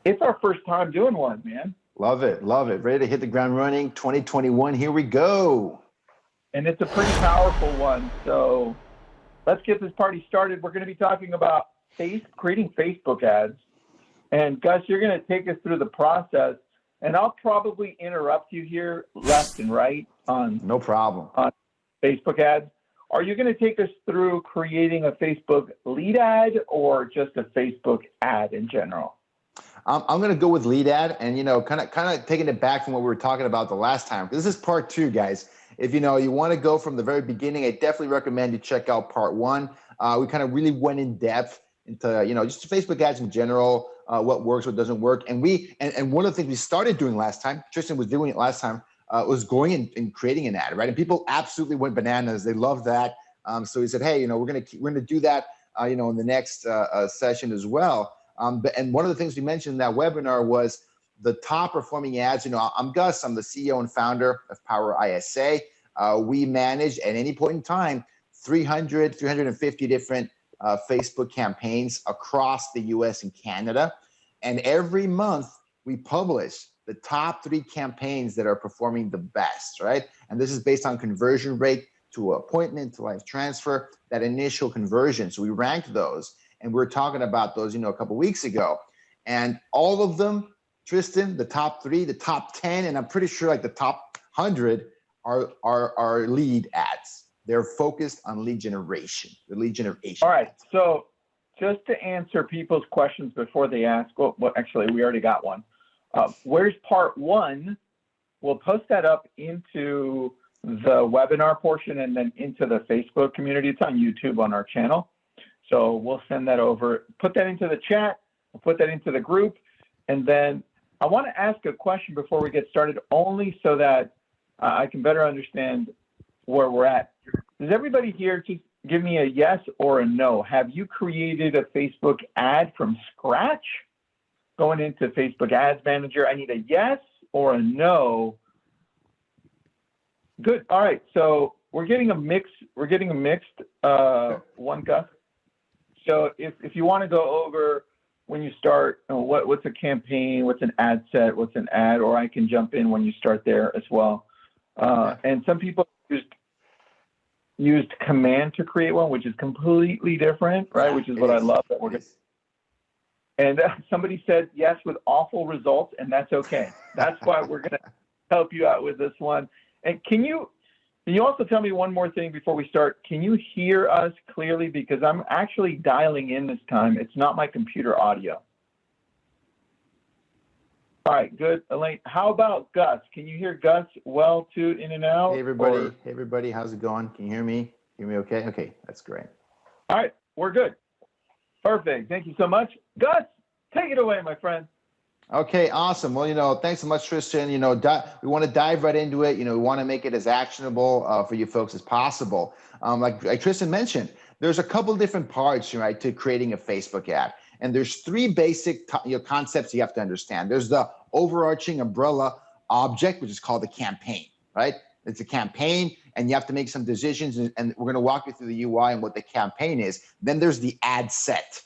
It's our first time doing one, man. Love it. Love it. Ready to hit the ground running. 2021. Here we go. And it's a pretty powerful one. So let's get this party started. We're going to be talking about creating Facebook ads. And Gus, you're going to take us through the process. And I'll probably interrupt you here left and right on no problem on Facebook ads. Are you going to take us through creating a Facebook lead ad or just a Facebook ad in general? I'm going to go with lead ad, and kind of taking it back from what we were talking about the last time. This is part 2, guys. If you want to go from the very beginning, I definitely recommend you check out part 1. We kind of really went in depth into just Facebook ads in general, what works, what doesn't work, and one of the things we started doing last time, Tristan was doing it last time, was going and creating an ad, right? And people absolutely went bananas. They loved that. So he said, hey, we're gonna do that, in the next session as well. And one of the things we mentioned in that webinar was the top performing ads. I'm Gus. I'm the CEO and founder of Power ISA. We manage at any point in time 350 different Facebook campaigns across the US and Canada. And every month we publish the top 3 campaigns that are performing the best, right? And this is based on conversion rate to appointment, to live transfer, that initial conversion. So we ranked those, and we were talking about those, a couple weeks ago. And all of them, Tristan, the top 3, the top 10, and I'm pretty sure like the top 100 are lead ads. They're focused on lead generation, the lead generation. All right, so just to answer people's questions before they ask, well actually, we already got one. Where's part 1? We'll post that up into the webinar portion and then into the Facebook community. It's on YouTube on our channel. So we'll send that over, put that into the chat, we'll put that into the group. And then I want to ask a question before we get started, only so that I can better understand where we're at. Does everybody here just give me a yes or a no? Have you created a Facebook ad from scratch? Going into Facebook Ads Manager, I need a yes or a no. Good. All right. So we're getting a mix. We're getting a mixed one, Gus. So if you want to go over when you start, what's a campaign, what's an ad set, what's an ad, or I can jump in when you start there as well. And some people used command to create one, which is completely different, right? Which is what I love that we're going to. And somebody said yes with awful results, and that's okay. That's why we're going to help you out with this one. And can you also tell me one more thing before we start? Can you hear us clearly? Because I'm actually dialing in this time. It's not my computer audio. All right, good. Elaine, how about Gus? Can you hear Gus well too, in and out? Hey, everybody. Hey, everybody. How's it going? Can you hear me? Hear me okay? Okay, that's great. All right, we're good. Perfect. Thank you so much. Gus, take it away, my friend. Okay, awesome. Well, thanks so much, Tristan. We want to dive right into it. We want to make it as actionable for you folks as possible. Like Tristan mentioned, there's a couple different parts, right, to creating a Facebook ad. And there's 3 basic concepts you have to understand. There's the overarching umbrella object, which is called the campaign, right? It's a campaign, and you have to make some decisions, and we're going to walk you through the UI and what the campaign is. Then there's the ad set.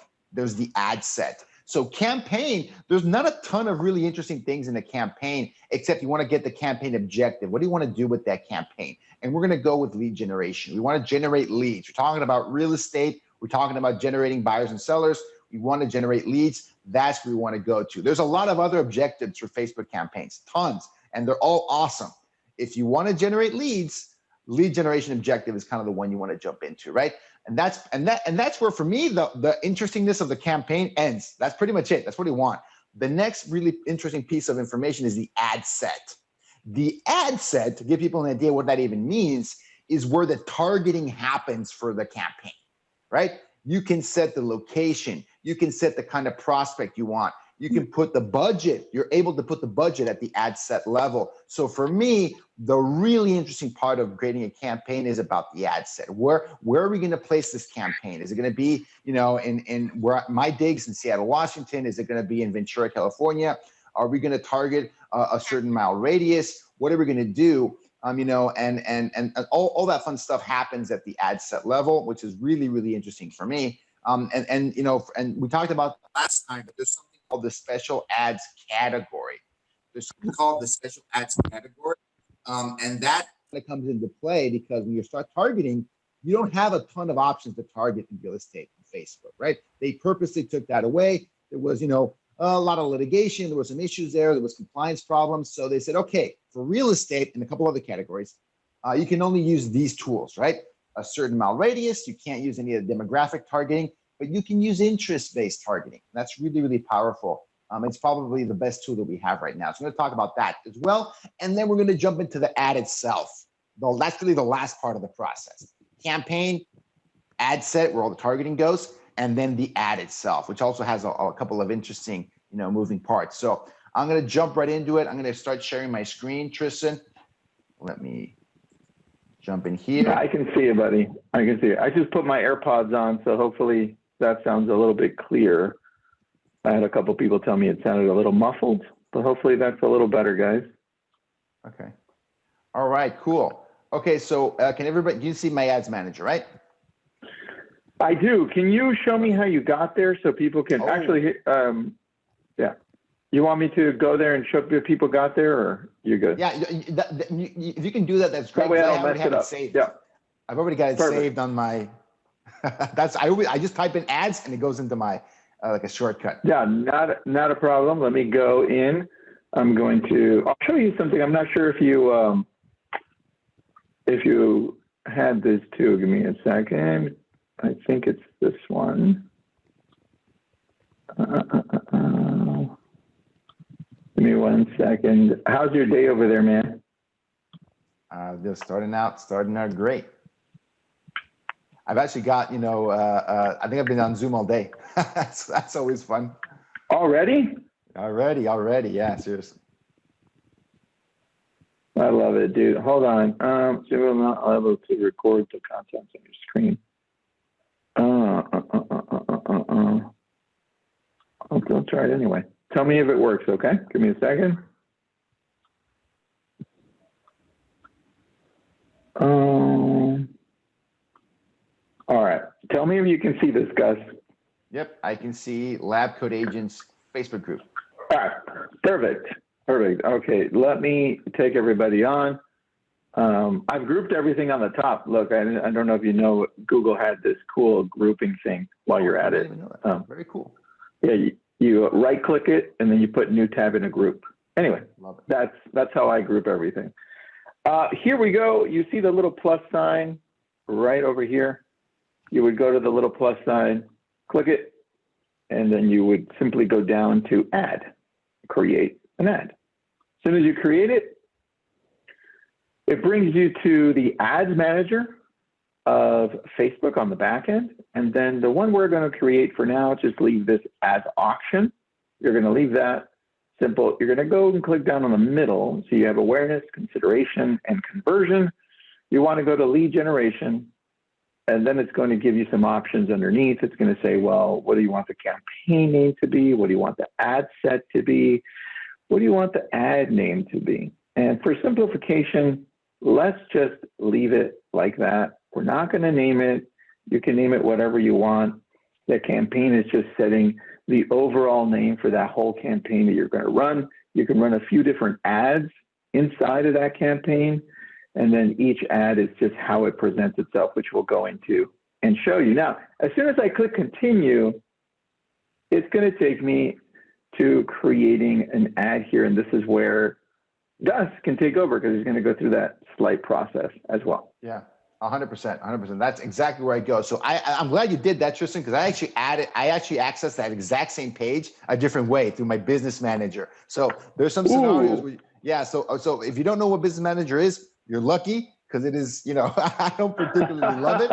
So campaign, there's not a ton of really interesting things in a campaign, except you want to get the campaign objective. What do you want to do with that campaign? And we're going to go with lead generation. We want to generate leads. We're talking about real estate. We're talking about generating buyers and sellers. We want to generate leads. That's where we want to go to. There's a lot of other objectives for Facebook campaigns, tons, and they're all awesome. If you want to generate leads, lead generation objective is kind of the one you want to jump into, right? And that's where, for me, the interestingness of the campaign ends. That's pretty much it. That's what we want. The next really interesting piece of information is the ad set. The ad set, to give people an idea what that even means, is where the targeting happens for the campaign, right? You can set the location. You can set the kind of prospect you want. You can put the budget. You're able to put the budget at the ad set level. So for me, the really interesting part of creating a campaign is about the ad set. Where are we going to place this campaign? Is it going to be, in where my digs in Seattle, Washington? Is it going to be in Ventura, California? Are we going to target a certain mile radius? What are we going to do? And all that fun stuff happens at the ad set level, which is really, really interesting for me. And we talked about last time, but there's something called the special ads category. There's something called the special ads category. And that comes into play because when you start targeting, you don't have a ton of options to target in real estate on Facebook, right? They purposely took that away. There was, a lot of litigation. There were some issues there. There was compliance problems. So they said, okay, for real estate and a couple other categories, you can only use these tools, right? A certain mile radius. You can't use any of the demographic targeting, but you can use interest-based targeting. That's really, really powerful. It's probably the best tool that we have right now. So I'm going to talk about that as well. And then we're going to jump into the ad itself. That's really the last part of the process. Campaign, ad set, where all the targeting goes, and then the ad itself, which also has a couple of interesting, moving parts. So I'm going to jump right into it. I'm going to start sharing my screen, Tristan. Let me jump in here. Yeah, I can see it, buddy. I can see it. I just put my AirPods on, so hopefully that sounds a little bit clearer. I had a couple people tell me it sounded a little muffled, but hopefully that's a little better, guys. Okay. All right, cool. Okay, so can you see my ads manager, right? I do. Can you show me how you got there so people can actually, yeah. You want me to go there and show people got there, or you're good? Yeah, if you can do that, that's great. That way I don't already mess have it up. Saved. Yeah. I've already got it Perfect. saved on my, I just type in ads and it goes into my, like a shortcut. Yeah, not a problem. Let me go in. I'll show you something. I'm not sure if you had this too. Give me a second. I think it's this one. Give me 1 second. How's your day over there, man? Just starting out great. I've actually got, I think I've been on Zoom all day. That's always fun. Already? Already. Yeah, seriously. I love it, dude. Hold on. So we're not able to record the contents on your screen. I'll try it anyway. Tell me if it works, okay? Give me a second. All right. Tell me if you can see this, Gus. Yep, I can see LabCoatAgents Facebook group. All right. Perfect. Okay, let me take everybody on. I've grouped everything on the top. Look, I don't know if you know, Google had this cool grouping thing while you're at it. I didn't even know that. Very cool. Yeah, you right-click it, and then you put new tab in a group. Anyway, Love it. That's how I group everything. Here we go. You see the little plus sign right over here? You would go to the little plus sign, click it, and then you would simply go down to add, create an ad. As soon as you create it, it brings you to the ads manager of Facebook on the back end. And then the one we're going to create for now, just leave this as auction. You're going to leave that simple. You're going to go and click down on the middle. So you have awareness, consideration, and conversion. You want to go to lead generation. And then it's going to give you some options underneath. It's going to say, well, what do you want the campaign name to be? What do you want the ad set to be? What do you want the ad name to be? And for simplification, let's just leave it like that. We're not going to name it. You can name it whatever you want. The campaign is just setting the overall name for that whole campaign that you're going to run. You can run a few different ads inside of that campaign. And then each ad is just how it presents itself, which we'll go into and show you. Now, as soon as I click continue, it's going to take me to creating an ad here. And this is where Gus can take over because he's going to go through that slight process as well. Yeah, 100%. That's exactly where I go. So I'm glad you did that, Tristan, because I actually accessed that exact same page a different way through my business manager. So there's some scenarios where, yeah. So if you don't know what business manager is, you're lucky because it is, I don't particularly love it.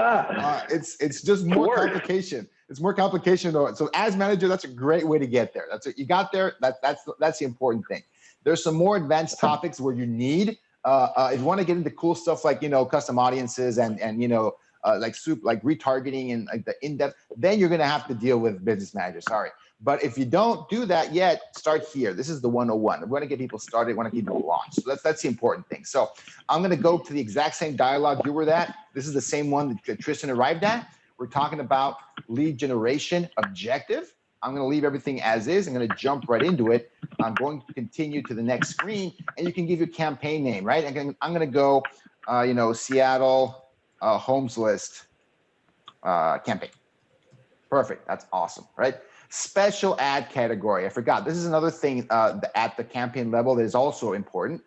It's just more complication. It's more complication. So as manager, that's a great way to get there. That's what you got there. That's the important thing. There's some more advanced topics where you need, if you want to get into cool stuff like, custom audiences and like retargeting and like the in-depth, then you're going to have to deal with business manager. Sorry. But if you don't do that yet, start here. This is the 101. We want to get people started. We want to keep people launched. So that's the important thing. So I'm going to go to the exact same dialogue you were at. This is the same one that Tristan arrived at. We're talking about lead generation objective. I'm going to leave everything as is. I'm going to jump right into it. I'm going to continue to the next screen, and you can give your campaign name, right? I'm going to go, Seattle Homes List campaign. Perfect. That's awesome, right? Special ad category. I forgot. This is another thing at the campaign level that is also important.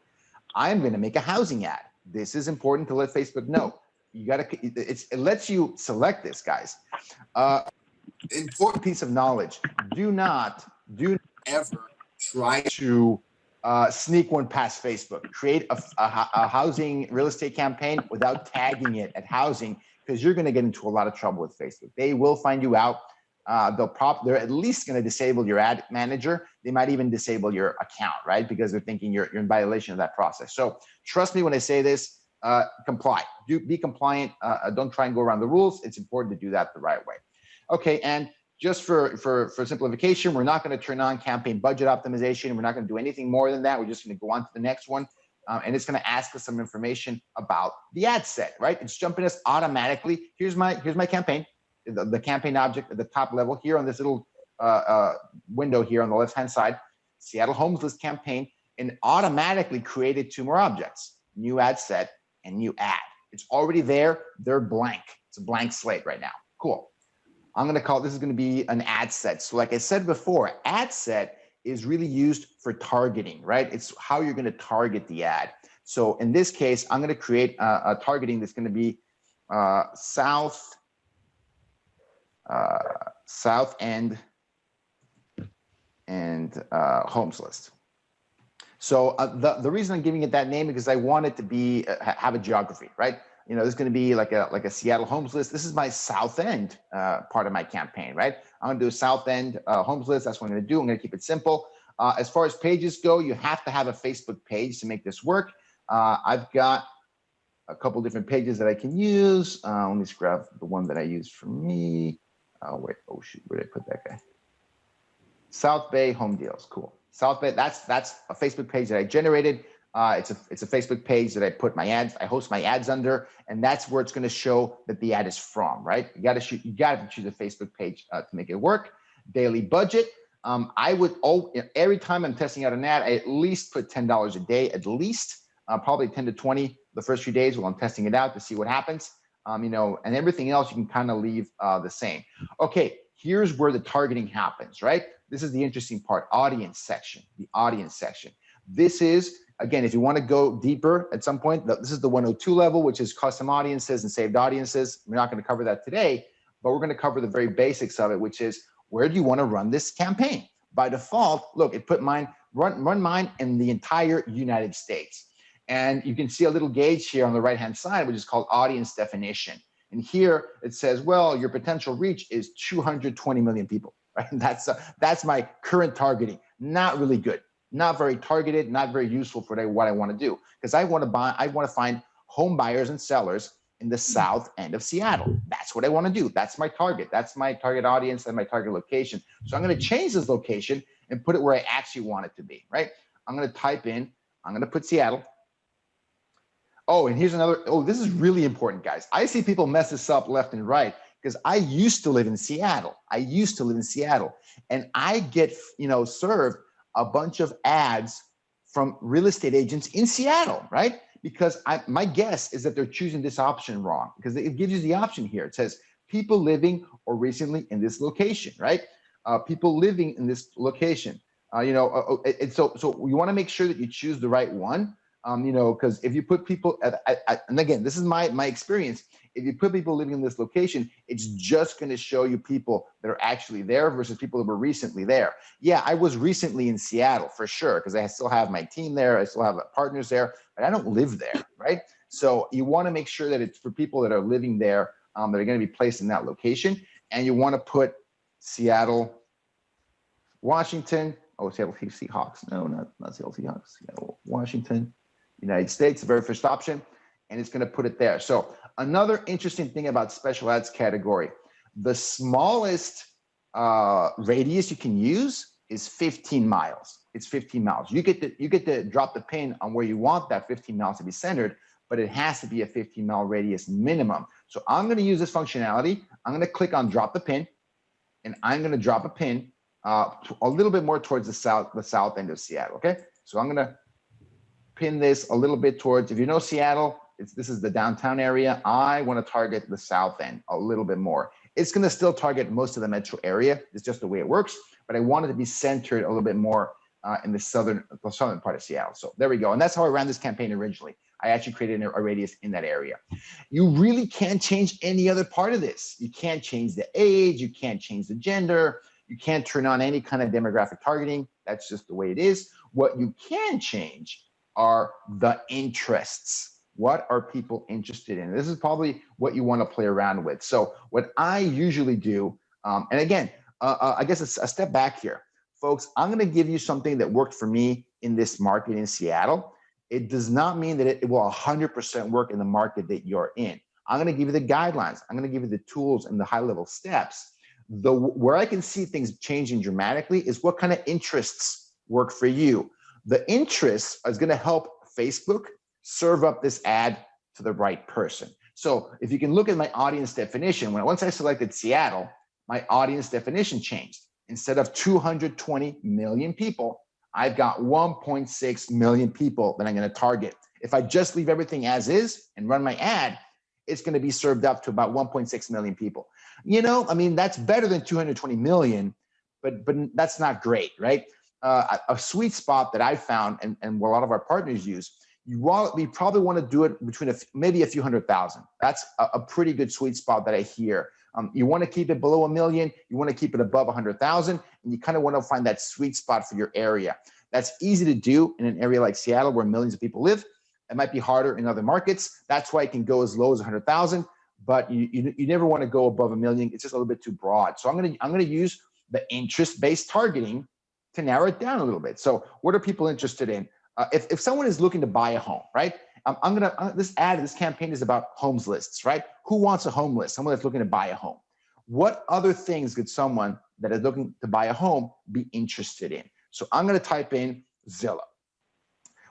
I'm going to make a housing ad. This is important to let Facebook know. You got to. It lets you select this, guys. Important piece of knowledge. Do not ever try to sneak one past Facebook. Create a housing real estate campaign without tagging it at housing, because you're going to get into a lot of trouble with Facebook. They will find you out. They're at least going to disable your ad manager. They might even disable your account, right? Because they're thinking you're in violation of that process. So trust me when I say this, comply. Be compliant. Don't try and go around the rules. It's important to do that the right way. Okay, and just for simplification, we're not going to turn on campaign budget optimization. We're not going to do anything more than that. We're just going to go on to the next one. And it's going to ask us some information about the ad set, right? It's jumping us automatically. Here's my campaign, the campaign object at the top level here on this little window here on the left-hand side, Seattle Homes List campaign, and automatically created two more objects, new ad set and new ad. It's already there. They're blank. It's a blank slate right now. Cool. I'm going to call this is going to be an ad set. So like I said before, ad set is really used for targeting, right? It's how you're going to target the ad. So in this case, I'm going to create a targeting that's going to be South End and Homes List. So the reason I'm giving it that name is because I want it to be have a geography, right? You know, this is going to be like a Seattle Homes List. This is my South End part of my campaign, right? I'm going to do a South End Homes List. That's what I'm going to do. I'm going to keep it simple. As far as pages go, you have to have a Facebook page to make this work. I've got a couple different pages that I can use. Let me just grab the one that I use for me. Wait, oh shoot, where did I put that guy? South Bay Home Deals, cool. South Bay, that's a Facebook page that I generated. It's a Facebook page that I put my ads, I host my ads under, and that's where it's going to show that the ad is from, right? You got to choose a Facebook page to make it work. Daily budget. I would every time I'm testing out an ad, I at least put $10 a day, at least, probably 10 to 20 the first few days while I'm testing it out to see what happens. And everything else you can kind of leave the same. Okay, here's where the targeting happens, right? This is the interesting part, audience section, the audience section. This is, again, if you want to go deeper at some point, this is the 102 level, which is custom audiences and saved audiences. We're not going to cover that today, but we're going to cover the very basics of it, which is where do you want to run this campaign? By default, look, it put mine, run mine in the entire United States. And you can see a little gauge here on the right-hand side, which is called audience definition. And here it says, well, your potential reach is 220 million people, right? That's my current targeting. Not really good, not very targeted, not very useful for what I want to do. Because I want to find home buyers and sellers in the South End of Seattle. That's what I want to do. That's my target. That's my target audience and my target location. So I'm going to change this location and put it where I actually want it to be, right? I'm going to type in, I'm going to put Seattle. Oh, and here's another, this is really important, guys. I see people mess this up left and right because I used to live in Seattle. And I get, served a bunch of ads from real estate agents in Seattle, right? Because my guess is that they're choosing this option wrong, because it gives you the option here. It says people living or recently in this location, right? People living in this location, and so you want to make sure that you choose the right one. Because if you put people and again, this is my experience. If you put people living in this location, it's just going to show you people that are actually there versus people that were recently there. Yeah, I was recently in Seattle for sure, because I still have my team there. I still have partners there, but I don't live there, right? So you want to make sure that it's for people that are living there, that are going to be placed in that location. And you want to put Seattle, Washington. Oh, Seattle Seahawks. No, not Seattle Seahawks. Seattle, Washington, United States, the very first option, and it's going to put it there. So another interesting thing about special ads category, the smallest radius you can use is 15 miles. It's 15 miles. You get to drop the pin on where you want that 15 miles to be centered, but it has to be a 15-mile radius minimum. So I'm going to use this functionality. I'm going to click on drop the pin, and I'm going to drop a pin a little bit more towards the south end of Seattle. Okay, so I'm gonna pin this a little bit towards, if you know Seattle, this is the downtown area. I want to target the south end a little bit more. It's going to still target most of the metro area. It's just the way it works, but I wanted to be centered a little bit more in the southern part of Seattle. So there we go. And that's how I ran this campaign originally. I actually created a radius in that area. You really can't change any other part of this. You can't change the age. You can't change the gender. You can't turn on any kind of demographic targeting. That's just the way it is. What you can change are the interests. What are people interested in? This is probably what you want to play around with. So what I usually do, and again, I guess it's a step back here. Folks, I'm going to give you something that worked for me in this market in Seattle. It does not mean that it will 100% work in the market that you're in. I'm going to give you the guidelines. I'm going to give you the tools and the high-level steps. Where I can see things changing dramatically is what kind of interests work for you. The interests is going to help Facebook serve up this ad to the right person. So if you can look at my audience definition, once I selected Seattle, my audience definition changed. Instead of 220 million people, I've got 1.6 million people that I'm going to target. If I just leave everything as is and run my ad, it's going to be served up to about 1.6 million people. You know, I mean, that's better than 220 million, but that's not great, right? A sweet spot that I found and what a lot of our partners use, we probably want to do it between maybe a few 100,000. That's a pretty good sweet spot that I hear. You want to keep it below 1 million. You want to keep it above 100,000, and you kind of want to find that sweet spot for your area. That's easy to do in an area like Seattle where millions of people live. It might be harder in other markets. That's why it can go as low as 100,000, but you never want to go above 1 million. It's just a little bit too broad. So I'm gonna use the interest-based targeting to narrow it down a little bit. So what are people interested in? If someone is looking to buy a home, right? This campaign is about homes lists, right? Who wants a home list? Someone that's looking to buy a home. What other things could someone that is looking to buy a home be interested in? So I'm going to type in Zillow.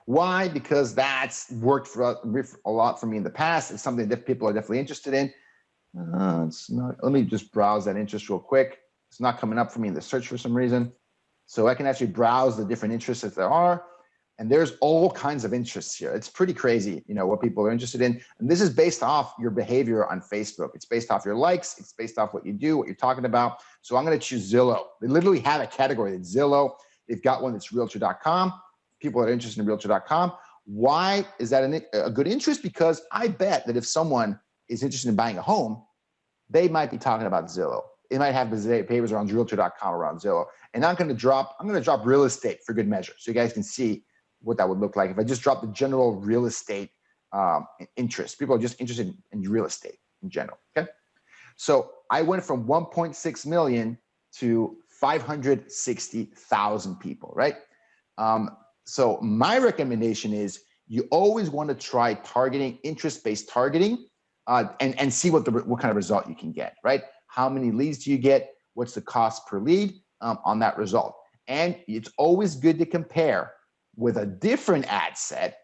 Why? Because that's worked for a lot for me in the past. It's something that people are definitely interested in. It's not. Let me just browse that interest real quick. It's not coming up for me in the search for some reason. So I can actually browse the different interests that there are. And there's all kinds of interests here. It's pretty crazy, you know, what people are interested in. And this is based off your behavior on Facebook. It's based off your likes. It's based off what you do, what you're talking about. So I'm going to choose Zillow. They literally have a category that's Zillow. They've got one that's Realtor.com. People that are interested in Realtor.com. Why is that a good interest? Because I bet that if someone is interested in buying a home, they might be talking about Zillow. They might have the papers around Realtor.com around Zillow. And I'm going to drop real estate for good measure, so you guys can see what that would look like if I just drop the general real estate interest. People are just interested in real estate in general, okay? So I went from 1.6 million to 560,000 people, right? So my recommendation is you always want to try targeting, interest-based targeting, and see what kind of result you can get, right? How many leads do you get? What's the cost per lead on that result? And it's always good to compare with a different ad set,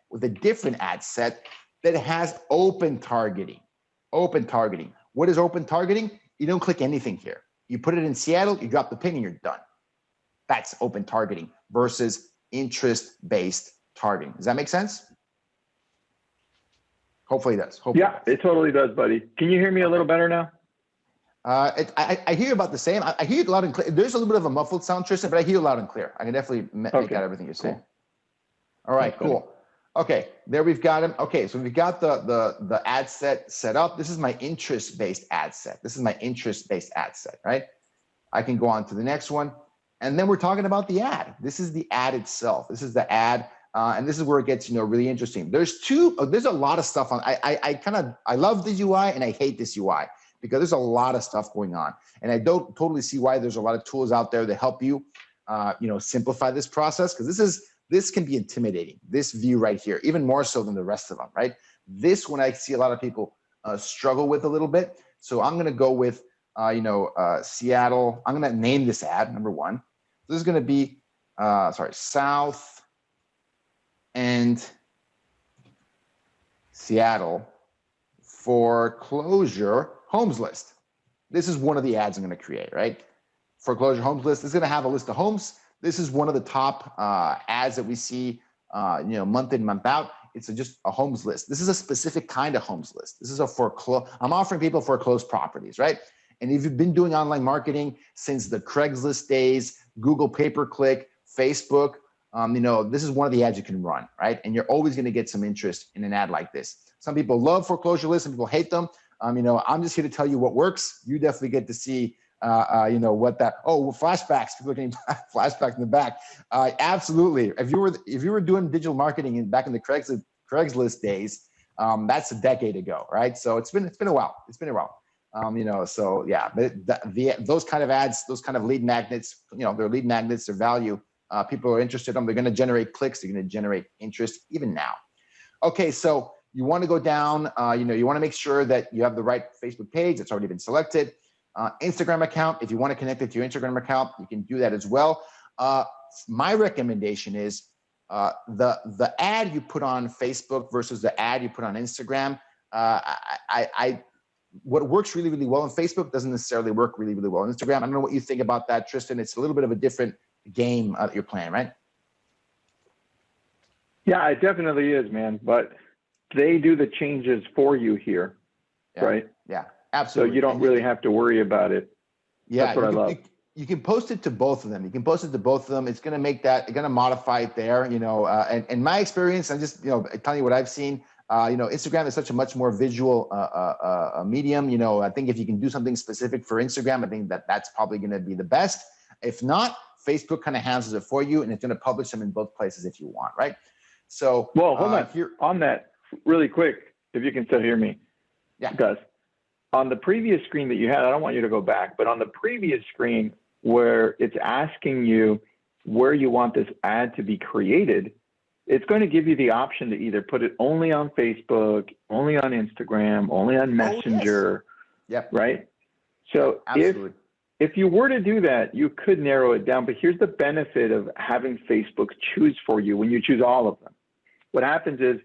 that has open targeting. Open targeting. What is open targeting? You don't click anything here. You put it in Seattle, you drop the pin and you're done. That's open targeting versus interest-based targeting. Does that make sense? Hopefully it does. It totally does, buddy. Can you hear me a little better now? I hear you about the same. I hear you loud and clear. There's a little bit of a muffled sound, Tristan, but I hear you loud and clear. I can definitely make out everything you're saying. Cool. All right, cool. Okay, there we've got him. Okay, so we've got the ad set up. This is my interest-based ad set. Right? I can go on to the next one. And then we're talking about the ad. This is the ad itself. This is the ad. And this is where it gets, really interesting. There's a lot of stuff on. I love this UI and I hate this UI because there's a lot of stuff going on. And I don't totally see why there's a lot of tools out there that help you, simplify this process, because this can be intimidating, this view right here, even more so than the rest of them, right? This one I see a lot of people struggle with a little bit. So I'm going to go with, Seattle. I'm going to name this ad, number one. This is going to be, South and Seattle Foreclosure Homes List. This is one of the ads I'm going to create, right? foreclosure homes list. This is going to have a list of homes. This is one of the top ads that we see, month in, month out. It's just a homes list. This is a specific kind of homes list. This is a I'm offering people foreclosed properties, right? And if you've been doing online marketing since the Craigslist days, Google pay-per-click, Facebook, this is one of the ads you can run, right? And you're always going to get some interest in an ad like this. Some people love foreclosure lists, some people hate them. I'm just here to tell you what works. You definitely get to see, what that. Oh, flashbacks. People are getting flashbacks in the back. Absolutely. If you were doing digital marketing back in the Craigslist days, that's a decade ago, right? So it's been a while. It's been a while. So yeah, those kind of ads, those kind of lead magnets, they're lead magnets, their value. People are interested in them. They're going to generate clicks. They're going to generate interest even now. Okay, so you want to go down. You want to make sure that you have the right Facebook page that's already been selected. Instagram account. If you want to connect it to your Instagram account, you can do that as well. My recommendation is the ad you put on Facebook versus the ad you put on Instagram. What works really, really well on Facebook doesn't necessarily work really, really well on Instagram. I don't know what you think about that, Tristan. It's a little bit of a different game that you're playing, right? Yeah, it definitely is, man. But they do the changes for you here, right? Yeah, absolutely. So you don't really have to worry about it. Yeah, that's what I love. You can post it to both of them. It's going to make that, going to modify it there, and in my experience, I'm just, telling you what I've seen. Instagram is such a much more visual medium. I think if you can do something specific for Instagram, I think that's probably going to be the best. If not, Facebook kind of handles it for you, and it's going to publish them in both places if you want, right? So, well, hold on here on that really quick, if you can still hear me. Yeah. Gus, on the previous screen that you had, I don't want you to go back, but on the previous screen where it's asking you where you want this ad to be created, it's going to give you the option to either put it only on Facebook, only on Instagram, only on Messenger. Yep. Right? So if you were to do that, you could narrow it down. But here's the benefit of having Facebook choose for you when you choose all of them. What happens is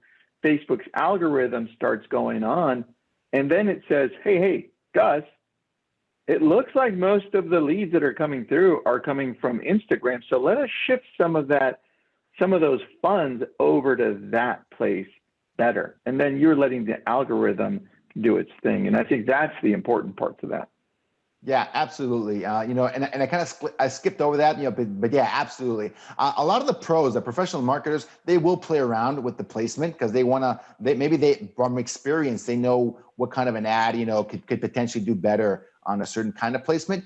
Facebook's algorithm starts going on, and then it says, hey, Gus, it looks like most of the leads that are coming through are coming from Instagram. So let us shift some of those funds over to that place better. And then you're letting the algorithm do its thing. And I think that's the important part to that. Yeah, absolutely. And I kind of skipped over that, but yeah, absolutely. A lot of the pros, the professional marketers, they will play around with the placement because they from experience, they know what kind of an ad, could potentially do better on a certain kind of placement.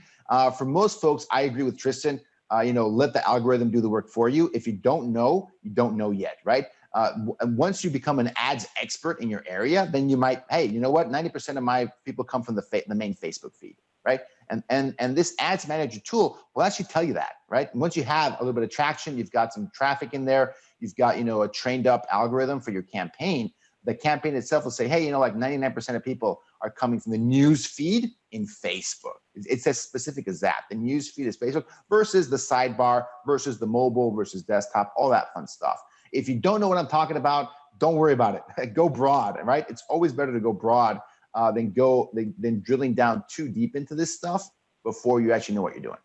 For most folks, I agree with Tristan. Let the algorithm do the work for you. If you don't know, you don't know yet, right? Once you become an ads expert in your area, then you might, hey, you know what? 90% of my people come from the main Facebook feed, right? And this ads manager tool will actually tell you that, right? And once you have a little bit of traction, you've got some traffic in there, you've got, a trained up algorithm for your campaign. The campaign itself will say, hey, like 99% of people are coming from the news feed in Facebook. It's as specific as that. The news feed is Facebook versus the sidebar versus the mobile versus desktop, all that fun stuff. If you don't know what I'm talking about, don't worry about it. Go broad, right? It's always better to go broad than drilling down too deep into this stuff before you actually know what you're doing.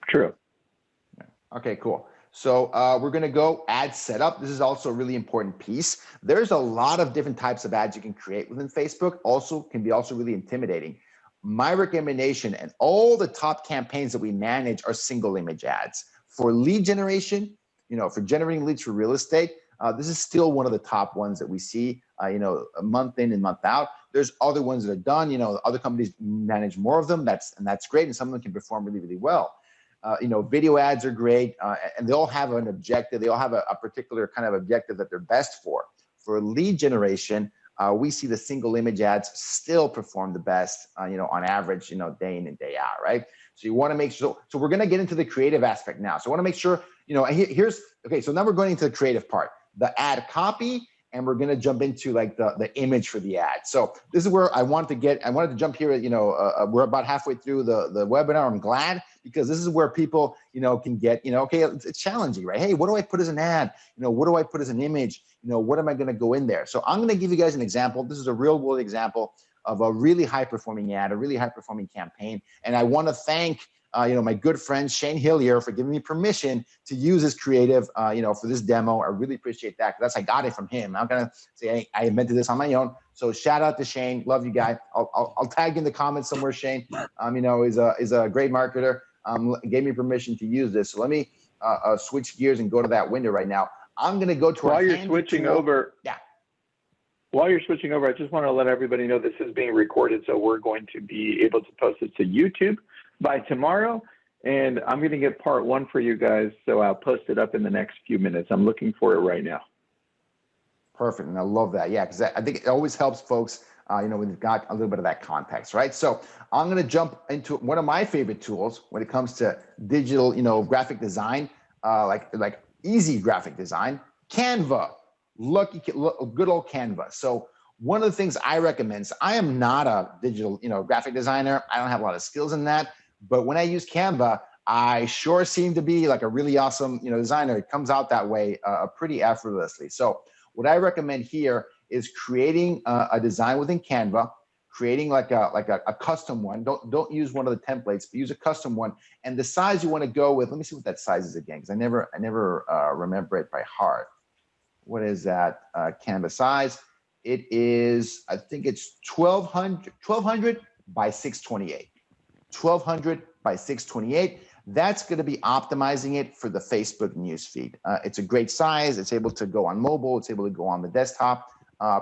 True. Okay, cool. So we're going to go ad setup. This is also a really important piece. There's a lot of different types of ads you can create within Facebook. Can be really intimidating. My recommendation, and all the top campaigns that we manage, are single image ads. For lead generation, for generating leads for real estate, this is still one of the top ones that we see, a month in and month out. There's other ones that are done, other companies manage more of them. That's great. And some of them can perform really, really well. Video ads are great, and they all have an objective. They all have a particular kind of objective that they're best for. For lead generation, we see the single image ads still perform the best, on average, day in and day out, right? So you want to make sure. So we're going to get into the creative aspect now. So I want to make sure, so now we're going into the creative part, the ad copy, and we're going to jump into like the image for the ad. So this is where I wanted to jump here. We're about halfway through the webinar. I'm glad, because this is where people, can get, okay, it's challenging, right? Hey, what do I put as an ad? What do I put as an image? What am I going to go in there? So I'm going to give you guys an example. This is a real world example of a really high performing ad, a really high performing campaign. And I want to thank my good friend Shane Hillier for giving me permission to use this creative, for this demo. I really appreciate that, because I got it from him. I'm gonna say, hey, I invented this on my own. So shout out to Shane. Love you, guy. I'll tag you in the comments somewhere. Shane, is a great marketer. Gave me permission to use this. So let me switch gears and go to that window right now. I'm gonna go to while you're switching over. Yeah. While you're switching over, I just want to let everybody know this is being recorded, so we're going to be able to post it to YouTube by tomorrow, and I'm going to get part 1 for you guys, so I'll post it up in the next few minutes. I'm looking for it right now. Perfect, and I love that. Yeah, because I think it always helps folks, when they've got a little bit of that context, right? So I'm going to jump into one of my favorite tools when it comes to digital, graphic design, like easy graphic design, Canva. Good old Canva. So one of the things I recommend, so I am not a digital, graphic designer. I don't have a lot of skills in that. But when I use Canva, I sure seem to be like a really awesome, designer. It comes out that way pretty effortlessly. So what I recommend here is creating a design within Canva, creating like a custom one. Don't use one of the templates, but use a custom one. And the size you want to go with, let me see what that size is again, because I never remember it by heart. What is that Canva size? It is, I think it's 1200 by 628. 1200 by 628. That's going to be optimizing it for the Facebook newsfeed. It's a great size. It's able to go on mobile. It's able to go on the desktop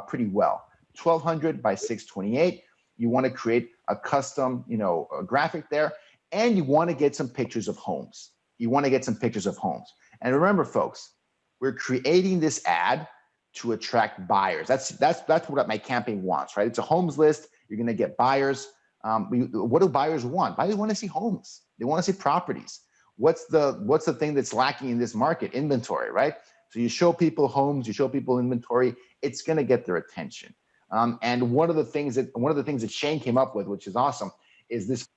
pretty well. 1200 by 628. You want to create a custom, a graphic there, and you want to get some pictures of homes. And remember, folks, we're creating this ad to attract buyers. That's what my campaign wants, right? It's a homes list. You're going to get buyers. What do buyers want? Buyers want to see homes. They want to see properties. What's the thing that's lacking in this market? Inventory, right? So you show people homes, you show people inventory. It's going to get their attention. And one of the things that Shane came up with, which is awesome, is this.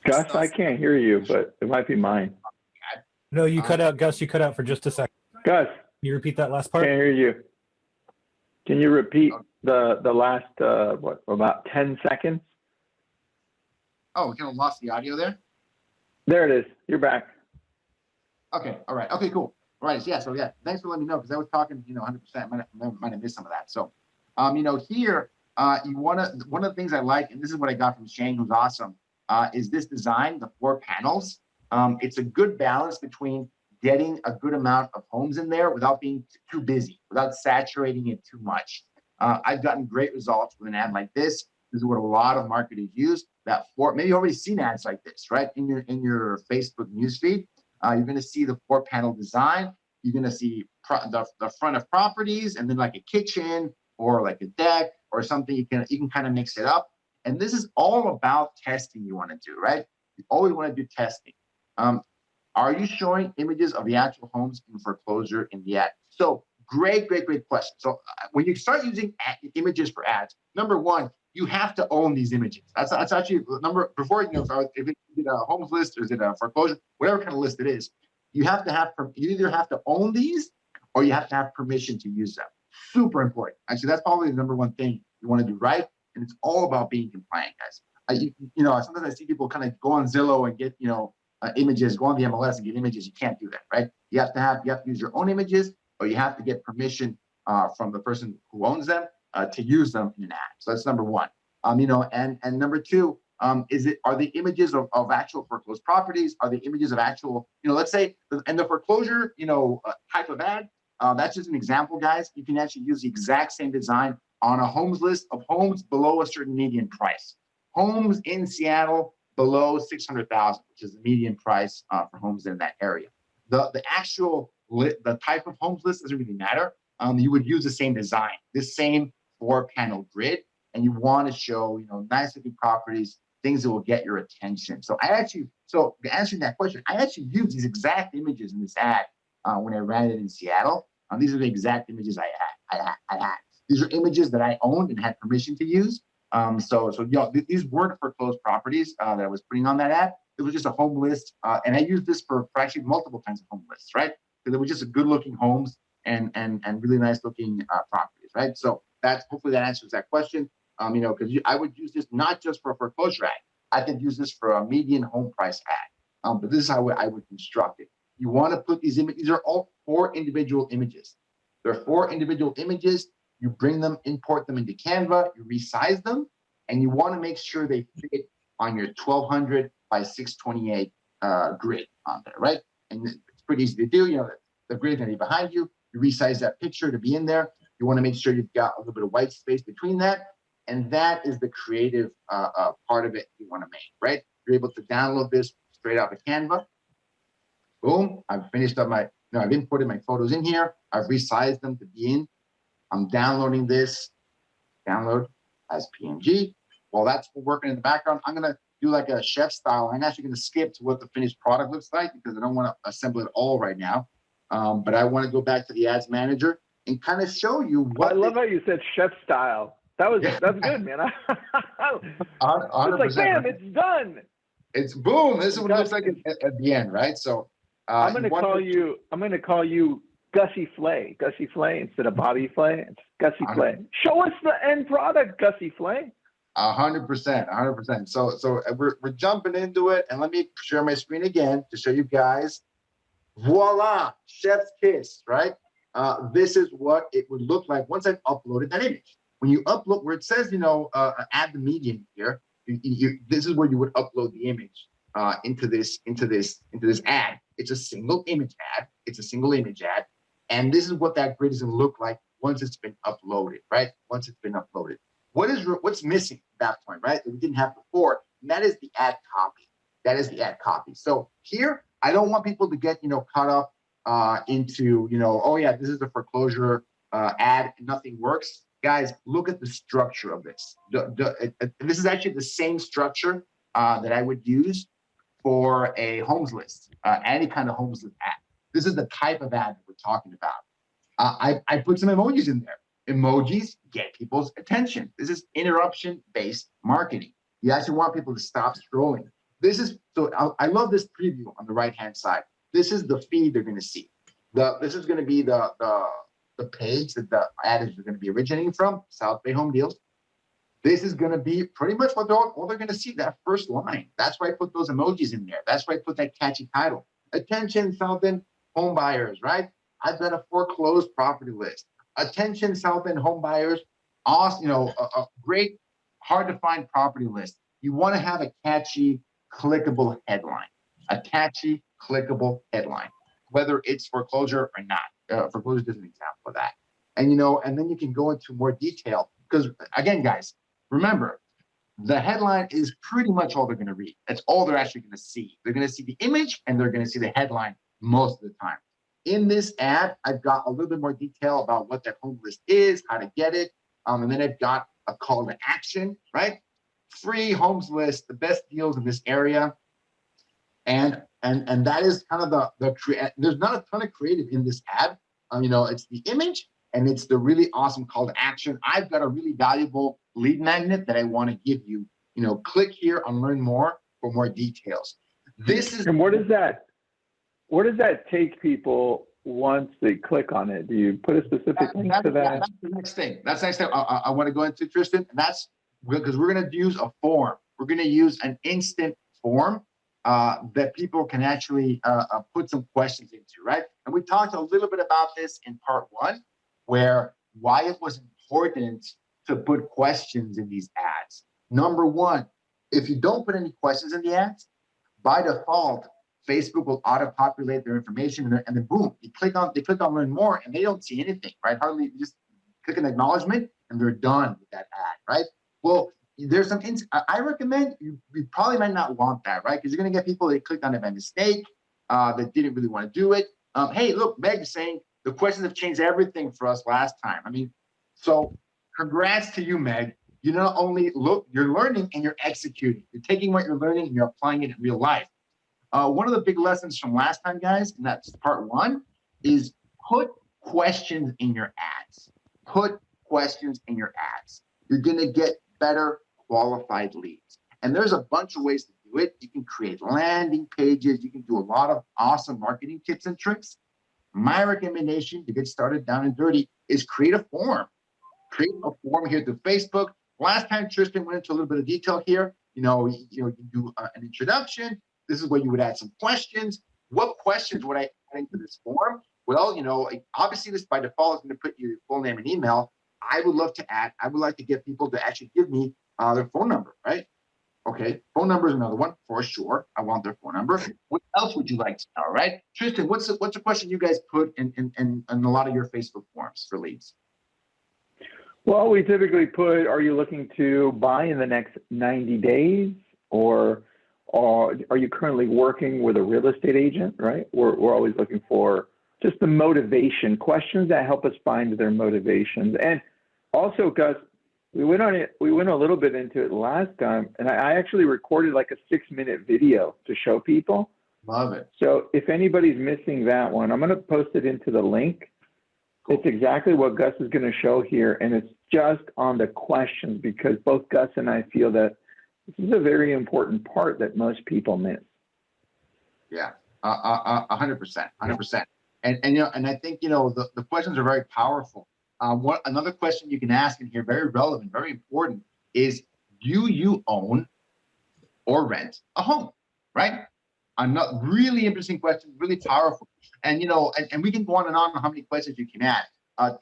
Gus, I can't hear you, but it might be mine. No, you cut out, Gus. You cut out for just a second. Gus, Can you repeat that last can't part? hear you. Can you repeat the last, about 10 seconds? Oh, we kind of lost the audio there? There it is. You're back. Okay. All right. Okay, cool. All right. Yeah. So yeah, thanks for letting me know, because I was talking, 100%. Might have missed some of that. So, here, you want to, one of the things I like, and this is what I got from Shane, who's awesome, is this design, the 4 panels. It's a good balance between getting a good amount of homes in there without being too busy, without saturating it too much. I've gotten great results with an ad like this. This is what a lot of marketers use. Maybe you've already seen ads like this, right? In your Facebook newsfeed, you're going to see the 4-panel design. You're going to see the front of properties, and then like a kitchen or like a deck or something. You can kind of mix it up. And this is all about testing. You want to do, right? You always want to do testing. Are you showing images of the actual homes in foreclosure in the ad? So great question. So when you start using images for ads, number one, you have to own these images. That's actually number before, if it's a homes list or is it a foreclosure, whatever kind of list it is, you either have to own these or you have to have permission to use them. Super important. Actually, that's probably the number one thing you want to do right. And it's all about being compliant, guys. Sometimes I see people kind of go on Zillow and get, images, go on the MLS and get images. You can't do that, right? You have to use your own images, or you have to get permission from the person who owns them to use them in an ad. So that's number one. And number two, are the images of actual foreclosed properties? Are the images of actual, let's say, and the foreclosure, type of ad, that's just an example, guys. You can actually use the exact same design on a homes list of homes below a certain median price. Homes in Seattle below 600,000, which is the median price for homes in that area. The actual the type of homes list doesn't really matter. You would use the same design, this same 4-panel grid, and you want to show nice looking properties, things that will get your attention. So answering that question, I actually use these exact images in this ad when I ran it in Seattle. These are the exact images I had. These are images that I owned and had permission to use. These weren't foreclosed properties that I was putting on that ad. it was just a home list. And I used this for actually multiple kinds of home lists, right? Because it was just a good looking homes and really nice looking properties, right? So that's, hopefully that answers that question. You know, because I would use this not just for a foreclosure ad. I could use this for a median home price ad. But this is how I would construct it. You want to put these images, these are all 4 individual images. There are 4 individual images. You bring them, import them into Canva, you resize them, and you want to make sure they fit on your 1200 by 628 grid on there, right? And it's pretty easy to do. You know, the grid is going to be behind you. You resize that picture to be in there. You want to make sure you've got a little bit of white space between that. And that is the creative part of it you want to make, right? You're able to download this straight out of Canva. Boom, I've finished up I've imported my photos in here. I've resized them to be in. I'm downloading this, download as PNG. While that's working in the background, I'm gonna do like a chef style. I'm actually gonna skip to what the finished product looks like because I don't wanna assemble it all right now. But I wanna go back to the ads manager and kind of show you what— I love how you said chef style. That's good, man. It's like, bam, it's done. It's boom. This is what it looks like at the end, right? So I'm gonna call you Gussie Flay. Gussie Flay instead of Bobby Flay. It's Gussie Flay. Show us the end product, Gussie Flay. 100%. So we're jumping into it, and let me share my screen again to show you guys. Voila, chef's kiss, right? This is what it would look like once I've uploaded that image. When you upload, where it says, you know, add the median here, this is where you would upload the image into this ad. It's a single image ad. It's a single image ad. And this is what that grid is going to look like once it's been uploaded, right? Once it's been uploaded. What's missing at that point, right? That we didn't have before, and that is the ad copy. That is the ad copy. So here, I don't want people to get, you know, caught up into, you know, oh yeah, this is a foreclosure ad and nothing works. Guys, look at the structure of this. This is actually the same structure that I would use for a homes list, any kind of homes list ad. This is the type of ad that we're talking about. I put some emojis in there. Emojis get people's attention. This is interruption-based marketing. You actually want people to stop scrolling. I love this preview on the right-hand side. This is the feed they're going to see. This is going to be the page that the ad is going to be originating from, South Bay Home Deals. This is going to be pretty much what they're going to see, that first line. That's why I put those emojis in there. That's why I put that catchy title. Attention, South End home buyers, right? I've got a foreclosed property list. Attention, South End home buyers. Awesome, you know, a great, hard to find property list. You want to have a catchy, clickable headline. A catchy, clickable headline, whether it's foreclosure or not. Foreclosure is an example of that. And, you know, and then you can go into more detail because, again, guys, remember, the headline is pretty much all they're going to read. That's all they're actually going to see. They're going to see the image and they're going to see the headline most of the time. In this ad, I've got a little bit more detail about what that home list is, how to get it. And then I've got a call to action, right? Free homes list, the best deals in this area. And that is kind of there's not a ton of creative in this ad. You know, it's the image and it's the really awesome call to action. I've got a really valuable lead magnet that I want to give you. You know, click here and learn more for more details. And where does that take people once they click on it? Do you put a specific link to that? That's the next thing. That's the next thing I want to go into, Tristan. And that's because we're going to use a form. We're going to use an instant form that people can actually put some questions into, right? And we talked a little bit about this in part 1, where why it was important to put questions in these ads. Number 1, if you don't put any questions in the ads, by default, Facebook will auto-populate their information and then boom, they click on learn more and they don't see anything, right? Hardly just click an acknowledgement and they're done with that ad, right? Well, there's some, I recommend you probably might not want that, right? Because you're going to get people that clicked on it by mistake, that didn't really want to do it. Hey, look, Meg's saying the questions have changed everything for us last time. I mean, so congrats to you, Meg. You not only you're learning and you're executing. You're taking what you're learning and you're applying it in real life. One of the big lessons from last time, guys, and that's part 1, is put questions in your ads. Put questions in your ads. You're going to get better qualified leads. And there's a bunch of ways to do do it. You can create landing pages. You can do a lot of awesome marketing tips and tricks. My recommendation to get started down and dirty is create a form. Create a form here through Facebook. Last time Tristan went into a little bit of detail here. You can do an introduction. This is where you would add some questions. What questions would I add into this form? Well, obviously this by default is going to put your full name and email. I would like to get people to actually give me their phone number, right? Okay, phone number is another one for sure. I want their phone number. What else would you like to know, right? Tristan, what's the question you guys put in a lot of your Facebook forms for leads? Well, we typically put, are you looking to buy in the next 90 days? Or are you currently working with a real estate agent, right? We're always looking for just the motivation, questions that help us find their motivations. And also, Gus, we went a little bit into it last time, and I actually recorded like a 6-minute video to show people. Love it. So if anybody's missing that one, I'm going to post it into the link. It's exactly what Gus is going to show here, and it's just on the questions because both Gus and I feel that this is a very important part that most people miss. Yeah, 100%, 100%. And I think the questions are very powerful. Another question you can ask in here, very relevant, very important, is do you own or rent a home? Right? Another really interesting question, really powerful. And and we can go on how many questions you can add.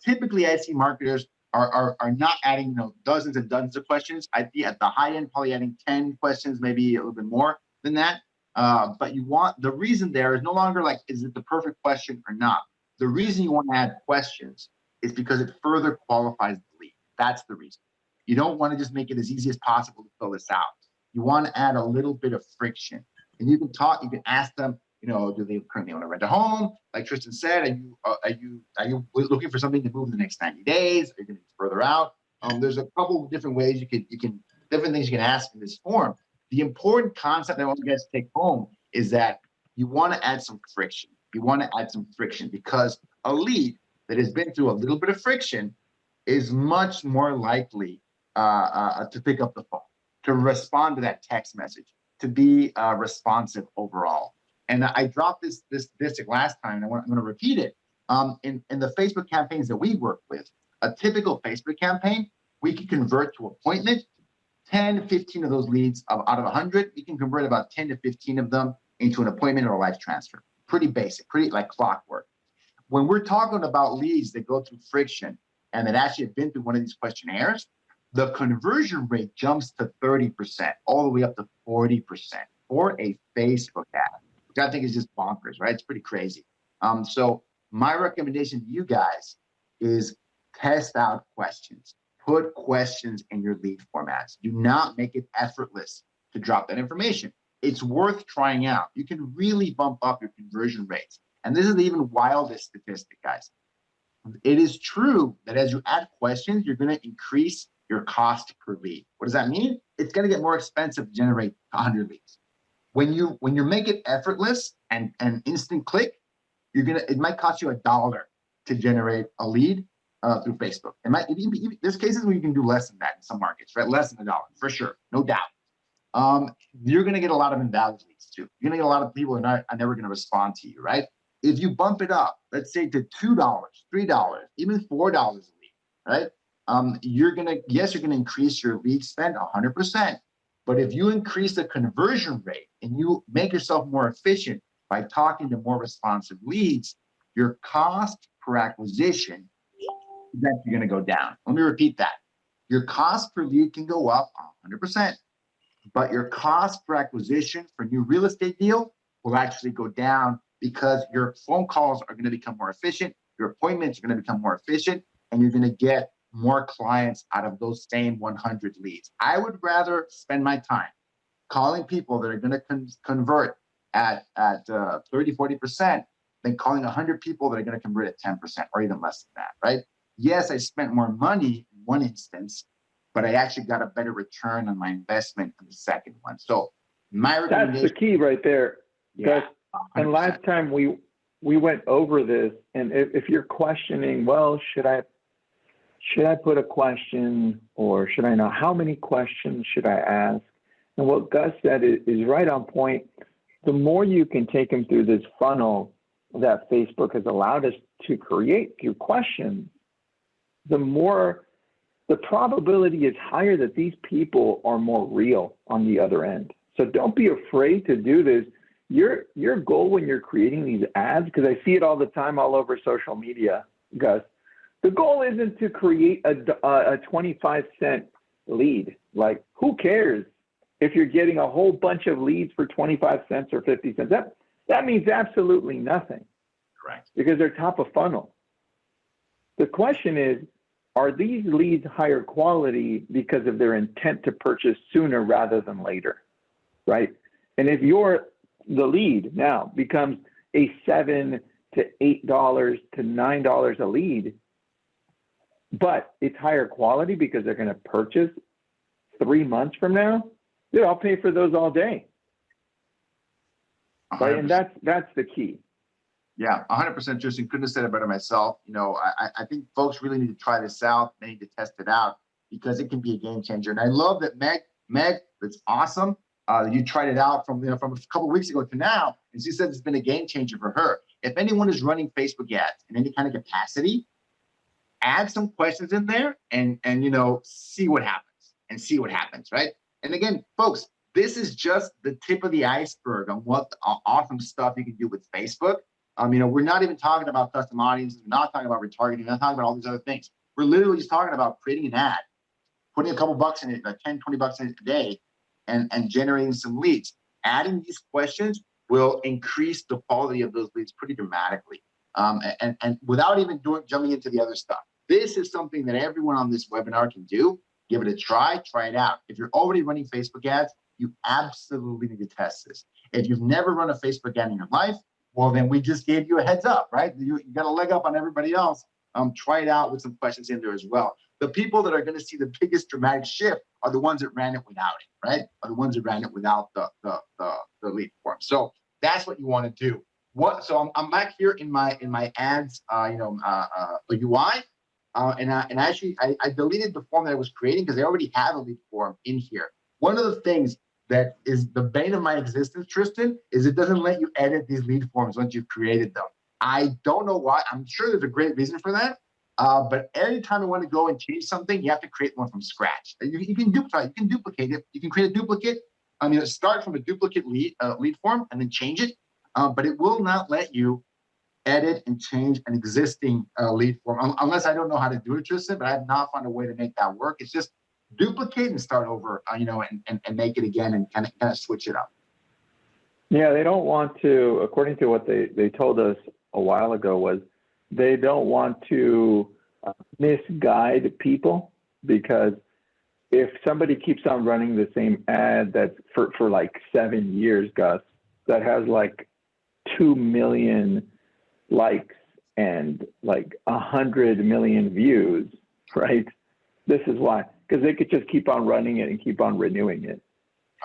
Typically, I see marketers are not adding dozens and dozens of questions. I'd be at the high end, probably adding 10 questions, maybe a little bit more than that. But the reason there is no longer like, is it the perfect question or not? The reason you want to add questions is because it further qualifies the lead. That's the reason. You don't want to just make it as easy as possible to fill this out. You want to add a little bit of friction. And you can ask them, do they currently want to rent a home? Like Tristan said, are you looking for something to move in the next 90 days? Are you going to be further out? There's a couple of different ways different things you can ask in this form. The important concept I want you guys to take home is that you want to add some friction. You want to add some friction because a lead that has been through a little bit of friction is much more likely to pick up the phone, to respond to that text message, to be responsive overall. And I dropped this statistic last time, and I'm going to repeat it. In the Facebook campaigns that we work with, a typical Facebook campaign, we can convert to appointment 10, 15 of those leads out of 100. We can convert about 10 to 15 of them into an appointment or a life transfer. Pretty basic, pretty like clockwork. When we're talking about leads that go through friction and that actually have been through one of these questionnaires, the conversion rate jumps to 30%, all the way up to 40% for a Facebook ad, which I think is just bonkers, right? It's pretty crazy. So my recommendation to you guys is test out questions. Put questions in your lead formats. Do not make it effortless to drop that information. It's worth trying out. You can really bump up your conversion rates. And this is the even wildest statistic, guys. It is true that as you add questions, you're going to increase your cost per lead. What does that mean? It's going to get more expensive to generate 100 leads. When you make it effortless and instant click, it might cost you $1 to generate a lead through Facebook. There's cases where you can do less than that in some markets, right? Less than $1 for sure, no doubt. You're going to get a lot of invalid leads too. You're going to get a lot of people who are never going to respond to you, right? If you bump it up, let's say to $2, $3, even $4 a lead, right? You're going to increase your lead spend 100%. But if you increase the conversion rate and you make yourself more efficient by talking to more responsive leads, your cost per acquisition is actually going to go down. Let me repeat that. Your cost per lead can go up 100%, but your cost per acquisition for new real estate deal will actually go down because your phone calls are going to become more efficient, your appointments are going to become more efficient, and you're going to get more clients out of those same 100 leads. I would rather spend my time calling people that are going to convert at 30, 40% than calling 100 people that are going to convert at 10% or even less than that, right? Yes, I spent more money in one instance, but I actually got a better return on my investment in the second one. So my recommendation— That's the key right there. Yeah, and last time we went over this, and if you're questioning, well, should I put a question or should I not? How many questions should I ask? And what Gus said is right on point. The more you can take them through this funnel that Facebook has allowed us to create through questions, the more the probability is higher that these people are more real on the other end. So don't be afraid to do this. Your goal when you're creating these ads, because I see it all the time all over social media, Gus, the goal isn't to create a 25-cent lead. Like, who cares if you're getting a whole bunch of leads for 25 cents or 50 cents? That means absolutely nothing. Correct. Because they're top of funnel. The question is, are these leads higher quality because of their intent to purchase sooner rather than later, right? And if the lead now becomes a $7 to $8 to $9 a lead, but it's higher quality because they're going to purchase 3 months from now, dude, I'll pay for those all day. Right? And that's the key. Yeah, 100%, Tristan. Couldn't have said it better myself. You know, I think folks really need to try this out. They need to test it out because it can be a game changer. And I love that Meg, that's awesome. You tried it out from a couple of weeks ago to now, and she said it's been a game changer for her. If anyone is running Facebook ads in any kind of capacity, add some questions in there and see what happens, right? And again, folks, this is just the tip of the iceberg on what awesome stuff you can do with Facebook. We're not even talking about custom audiences. We're not talking about retargeting. We're not talking about all these other things. We're literally just talking about creating an ad, putting a couple bucks in it, like 10, 20 bucks in it a day, and generating some leads. Adding these questions will increase the quality of those leads pretty dramatically. And without even jumping into the other stuff. This is something that everyone on this webinar can do. Give it a try it out. If you're already running Facebook ads, you absolutely need to test this. If you've never run a Facebook ad in your life, well, then we just gave you a heads up, right? You got a leg up on everybody else. Try it out with some questions in there as well. The people that are going to see the biggest dramatic shift are the ones that ran it without it, right? Are the ones that ran it without the lead form. So that's what you want to do. So I'm back here in my ads, the UI, and I deleted the form that I was creating because I already have a lead form in here. One of the things that is the bane of my existence, Tristan, is it doesn't let you edit these lead forms once you've created them. I don't know why. I'm sure there's a great reason for that. But anytime you want to go and change something, you have to create one from scratch. You can duplicate it. You can create a duplicate. Start from a duplicate lead form and then change it. But it will not let you edit and change an existing lead form unless I don't know how to do it, Tristan. But I have not found a way to make that work. It's just duplicate and start over, and make it again and kind of switch it up. Yeah, they don't want to, according to what they told us a while ago, was they don't want to misguide people, because if somebody keeps on running the same ad that's for like 7 years, Gus, that has like 2 million likes and like 100 million views, right? This is why, because they could just keep on running it and keep on renewing it.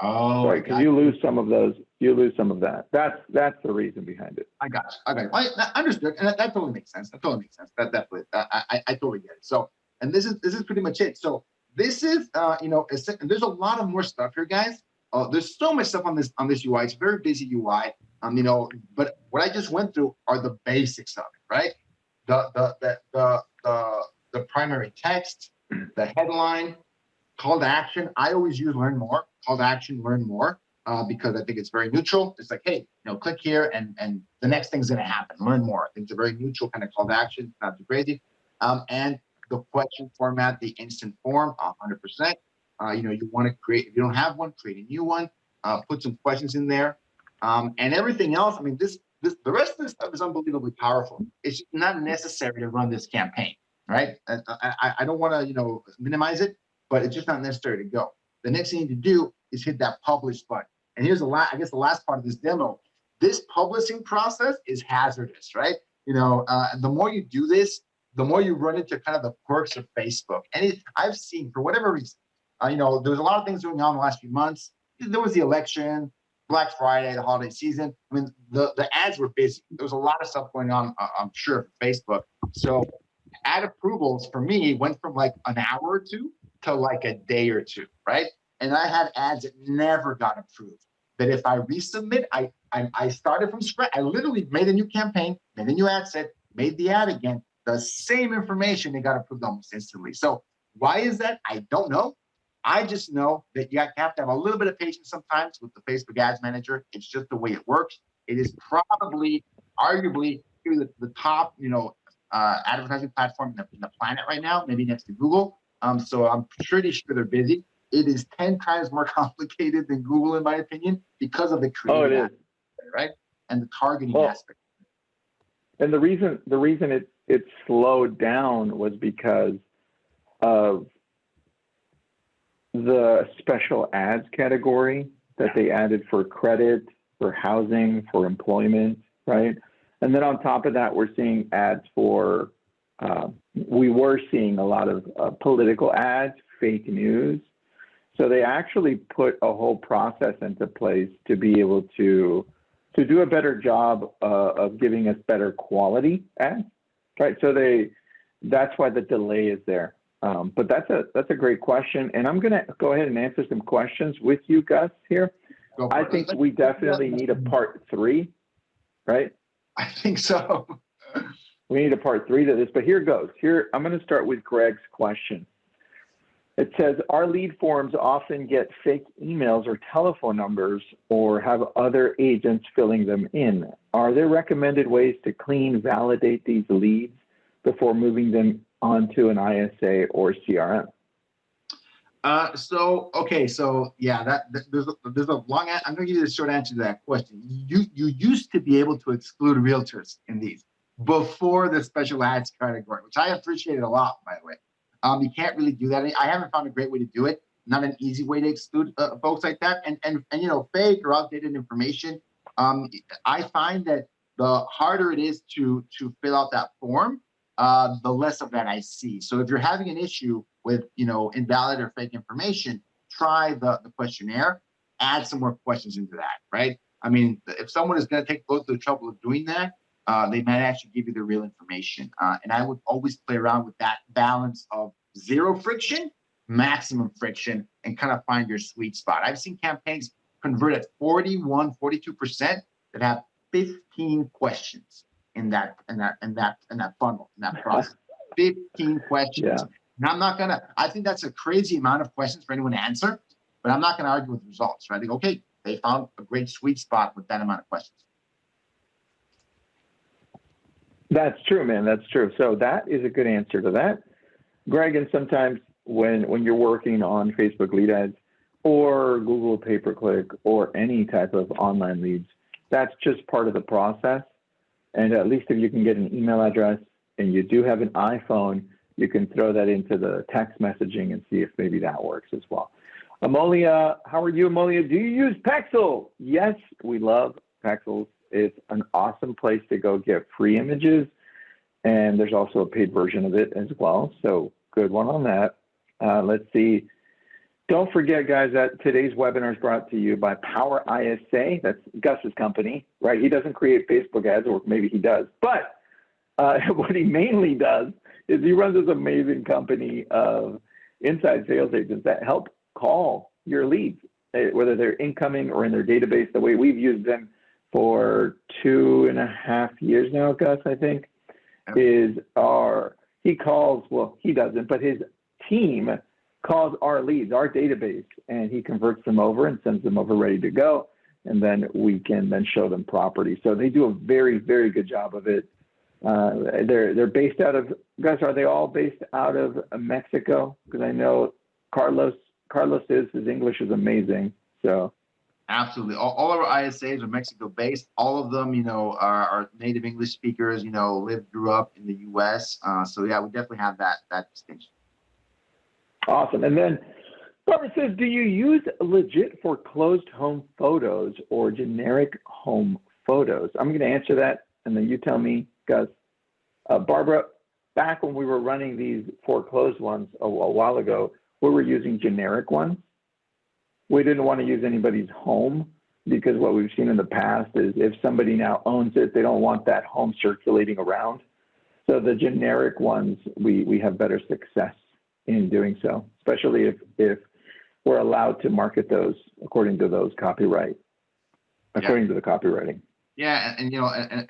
Oh, right, because you lose some of those, you lose some of that. That's the reason behind it. I got you. I understood, and that totally makes sense. That definitely, I totally get it. So, and this is pretty much it. So this is, and there's a lot of more stuff here, guys. There's so much stuff on this UI. It's a very busy UI. But what I just went through are the basics of it, right? The primary text, the headline, call to action. I always use learn more. Call to action, learn more, because I think it's very neutral. It's like, hey, click here and the next thing's going to happen. Learn more. I think it's a very neutral kind of call to action, not too crazy. And the question format, the instant form, 100%. You want to create, if you don't have one, create a new one, put some questions in there. And everything else, the rest of this stuff is unbelievably powerful. It's not necessary to run this campaign, right? I don't want to, minimize it, but it's just not necessary to go. The next thing you need to do is hit that publish button. And here's the last part of this demo. This publishing process is hazardous, right? And the more you do this, the more you run into kind of the quirks of Facebook. And I've seen, for whatever reason, there was a lot of things going on in the last few months. There was the election, Black Friday, the holiday season. The ads were busy. There was a lot of stuff going on, I'm sure, for Facebook. So ad approvals for me went from like an hour or two to like a day or two, right? and I had ads that never got approved. That if I resubmit, I started from scratch. I literally made a new campaign, made a new ad set, made the ad again, the same information, it got approved almost instantly. So why is that? I don't know. I just know that you have to have a little bit of patience sometimes with the Facebook Ads Manager. It's just the way it works. It is probably, arguably, the top, advertising platform in the planet right now, maybe next to Google. So I'm pretty sure they're busy. It is 10 times more complicated than Google, in my opinion, because of the creative aspect, right? And the targeting aspect. And the reason it slowed down was because of the special ads category that they added for credit, for housing, for employment, right? And then on top of that, we're seeing ads for, we were seeing a lot of political ads, fake news. So they actually put a whole process into place to be able to do a better job of giving us better quality ads, right? So that's why the delay is there. But that's a great question. And I'm gonna go ahead and answer some questions with you, Gus, here. I think we definitely need a part 3, right? I think so. We need a part 3 to this, but here goes. Here, I'm gonna start with Greg's question. It says, our lead forms often get fake emails or telephone numbers or have other agents filling them in. Are there recommended ways to validate these leads before moving them onto an ISA or CRM? So yeah, there's a long answer. I'm going to give you the short answer to that question. You used to be able to exclude realtors in these before the special ads category, which I appreciated a lot, by the way. You can't really do that. I haven't found a great way to do it. Not an easy way to exclude folks like that. And fake or outdated information. I find that the harder it is to fill out that form, the less of that I see. So if you're having an issue with invalid or fake information, try the questionnaire. Add some more questions into that, right? I mean, if someone is going to go through the trouble of doing that, they might actually give you the real information. And I would always play around with that balance of 0 friction, maximum friction, and kind of find your sweet spot. I've seen campaigns convert at 41, 42% that have 15 questions in that funnel, in that process. 15 questions. Yeah. And I think that's a crazy amount of questions for anyone to answer, but I'm not going to argue with the results, right? I think, okay, they found a great sweet spot with that amount of questions. That's true, man. That's true. So that is a good answer to that. Greg, and sometimes when you're working on Facebook lead ads or Google pay-per-click or any type of online leads, that's just part of the process. And at least if you can get an email address and you do have an iPhone, you can throw that into the text messaging and see if maybe that works as well. Amolia, how are you, Amolia? Do you use Pexel? Yes, we love Pexels. It's an awesome place to go get free images. And there's also a paid version of it as well. So good one on that. Let's see. Don't forget, guys, that today's webinar is brought to you by Power ISA. That's Gus's company, right? He doesn't create Facebook ads, or maybe he does. But what he mainly does is he runs this amazing company of inside sales agents that help call your leads, whether they're incoming or in their database. The way we've used them for 2.5 years now, Gus, I think, is he calls, well, he doesn't, but his team calls our leads, our database, and he converts them over and sends them over ready to go. And then we can then show them property. So they do a very, very good job of it. They're based out of, Gus, are they all based out of Mexico? Because I know Carlos his English is amazing. So absolutely, all of our ISAs are Mexico-based. All of them, are native English speakers. Grew up in the U.S. So yeah, we definitely have that distinction. Awesome. And then Barbara says, do you use legit foreclosed home photos or generic home photos? I'm going to answer that, and then you tell me, Gus. Barbara, back when we were running these foreclosed ones a while ago, we were using generic ones. We didn't want to use anybody's home because what we've seen in the past is if somebody now owns it, they don't want that home circulating around. So the generic ones, we have better success in doing so, especially if we're allowed to market those according to those according to the copywriting. Yeah, and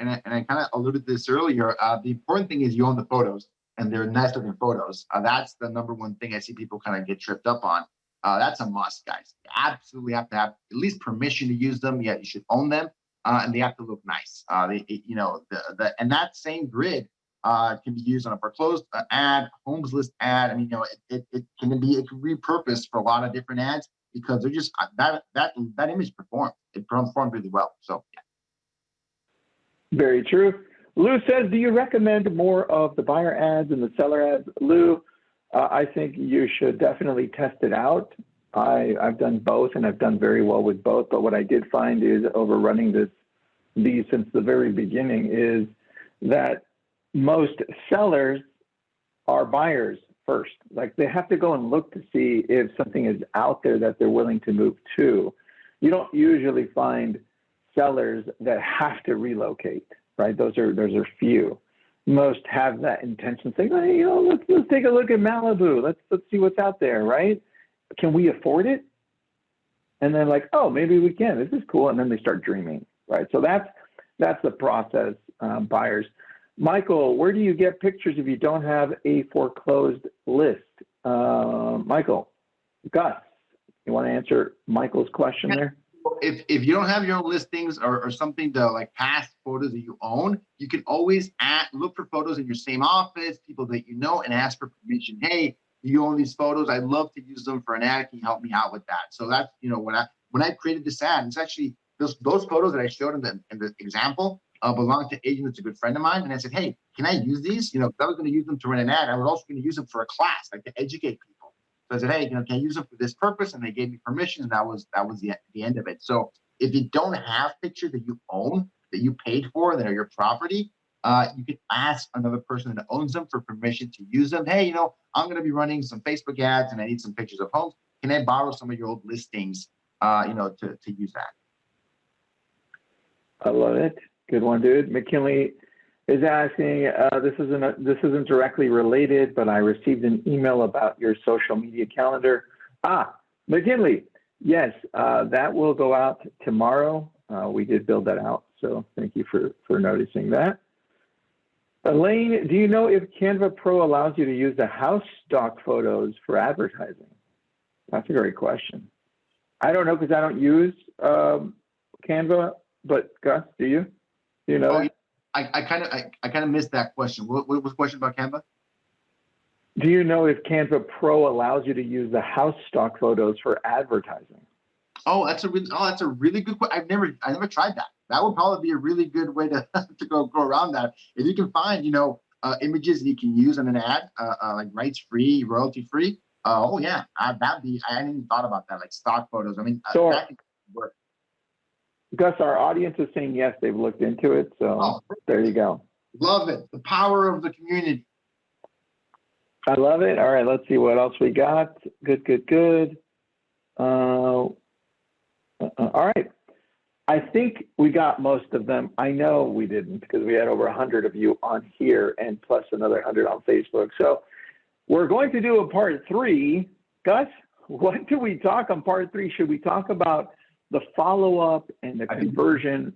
I kind of alluded to this earlier. The important thing is you own the photos, and they're nice looking photos. That's the number one thing I see people kind of get tripped up on. That's a must, guys. You absolutely have to have at least permission to use them. Yeah, you should own them, and they have to look nice. And that same grid can be used on a foreclosed ad, homes list ad. I mean, it can be repurposed for a lot of different ads because they're just that image performed. It performed really well. So yeah. Very true. Lou says, do you recommend more of the buyer ads and the seller ads? Lou, I think you should definitely test it out. I've done both, and I've done very well with both. But what I did find is over running these since the very beginning is that most sellers are buyers first. Like they have to go and look to see if something is out there that they're willing to move to. You don't usually find sellers that have to relocate, right? Those are few. Most have that intention, saying, hey, let's take a look at Malibu. Let's see what's out there, right? Can we afford it? And then like, oh, maybe we can. This is cool. And then they start dreaming, right? So that's the process, buyers. Michael, where do you get pictures if you don't have a foreclosed list? Michael, Gus, you want to answer Michael's question there? If you don't have your own listings or something to like past photos that you own, you can always look for photos in your same office, people that you know, and ask for permission. Hey, do you own these photos? I'd love to use them for an ad. Can you help me out with that? So that's, when I created this ad, it's actually those photos that I showed in the example belong to agent that's a good friend of mine. And I said, hey, can I use these? I was going to use them to run an ad. I was also going to use them for a class, like to educate people. So I said, hey, can I use them for this purpose? And they gave me permission, and that was the end of it. So if you don't have pictures that you own, that you paid for, that are your property, you can ask another person that owns them for permission to use them. Hey, I'm going to be running some Facebook ads, and I need some pictures of homes. Can I borrow some of your old listings, to use that? I love it. Good one, dude. McKinley is asking, this isn't directly related, but I received an email about your social media calendar. McKinley, yes, that will go out tomorrow. We did build that out, so thank you for noticing that. Elaine, do you know if Canva Pro allows you to use the house stock photos for advertising? That's a great question. I don't know because I don't use Canva, but Gus, do you? Do you know? Oh, I kind of missed that question. What was the question about Canva? Do you know if Canva Pro allows you to use the house stock photos for advertising? Oh, that's a really good question. I never tried that. That would probably be a really good way to go around that. If you can find, images that you can use on an ad, like rights free, royalty free. Oh yeah, I hadn't even thought about that. Like stock photos. I mean, so, that could work. Gus, our audience is saying yes, they've looked into it. So there you go. Love it. The power of the community. I love it. All right, let's see what else we got. Good. All right. I think we got most of them. I know we didn't because we had over 100 of you on here and plus another 100 on Facebook. So we're going to do a part 3. Gus, what do we talk on part 3? Should we talk about the follow-up and the conversion?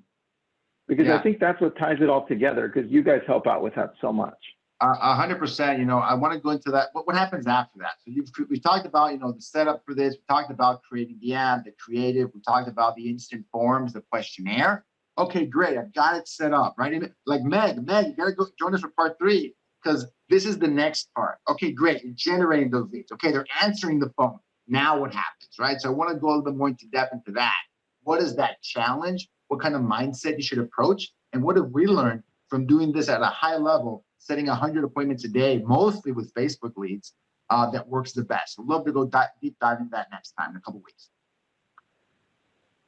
Because I think that's what ties it all together because you guys help out with that so much. 100%. I want to go into that. What happens after that? So we talked about, the setup for this. We talked about creating the ad, the creative. We talked about the instant forms, the questionnaire. Okay, great. I've got it set up, right? Like Meg, you got to go join us for part 3 because this is the next part. Okay, great. You're generating those leads. Okay, they're answering the phone. Now what happens, right? So I want to go a little bit more into depth into that. What is that challenge? What kind of mindset you should approach? And what have we learned from doing this at a high level, setting 100 appointments a day, mostly with Facebook leads, that works the best? I'd love to go deep dive into that next time in a couple of weeks.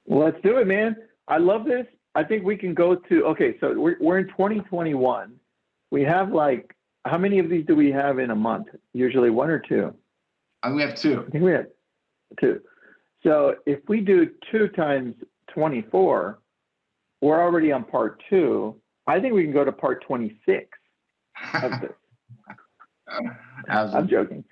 Well, let's do it, man. I love this. I think we can go to, okay, so we're in 2021. We have how many of these do we have in a month? Usually 1 or 2? We have 2. I think we have 2. So if we do 2 times 24, we're already on part 2. I think we can go to part 26 of this. I'm joking.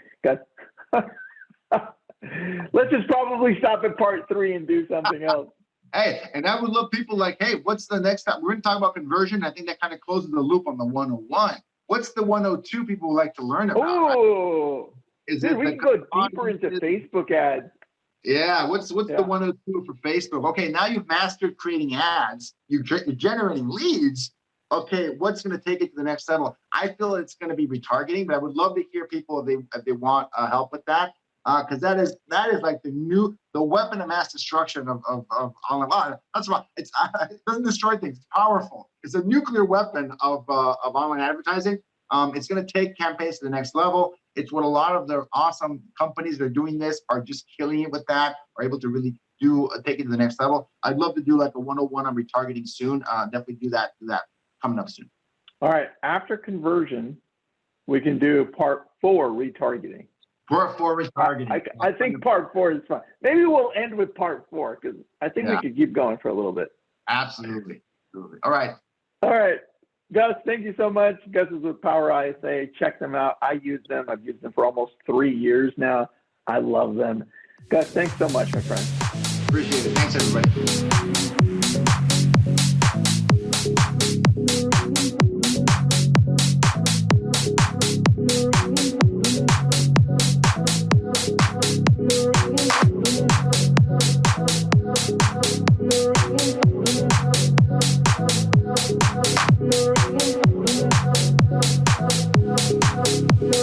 Let's just probably stop at part 3 and do something else. Hey, and I would love people like, hey, what's the next step? We're going to talk about conversion. I think that kind of closes the loop on the 101. What's the 102 people would like to learn about? Oh, Is dude, it we the can go deeper into Facebook ads. Yeah, what's Yeah. the 102 for Facebook? Okay, now you've mastered creating ads. You're generating leads. Okay, what's going to take it to the next level? I feel it's going to be retargeting, but I would love to hear people if they want help with that, because that is like the weapon of mass destruction of online. That's why it doesn't destroy things. It's powerful. It's a nuclear weapon of online advertising. It's going to take campaigns to the next level. It's what a lot of the awesome companies that are doing this are just killing it with that, are able to really take it to the next level. I'd love to do like a 101 on retargeting soon. Definitely do that coming up soon. All right, after conversion, we can do part 4, retargeting. Part 4 retargeting. I think part 4 is fine. Maybe we'll end with part 4 because I think we could keep going for a little bit. Absolutely. All right. All right. Gus, thank you so much. Gus is with Power ISA. Check them out. I use them. I've used them for almost 3 years now. I love them. Gus, thanks so much, my friend. Appreciate it. Thanks, everybody.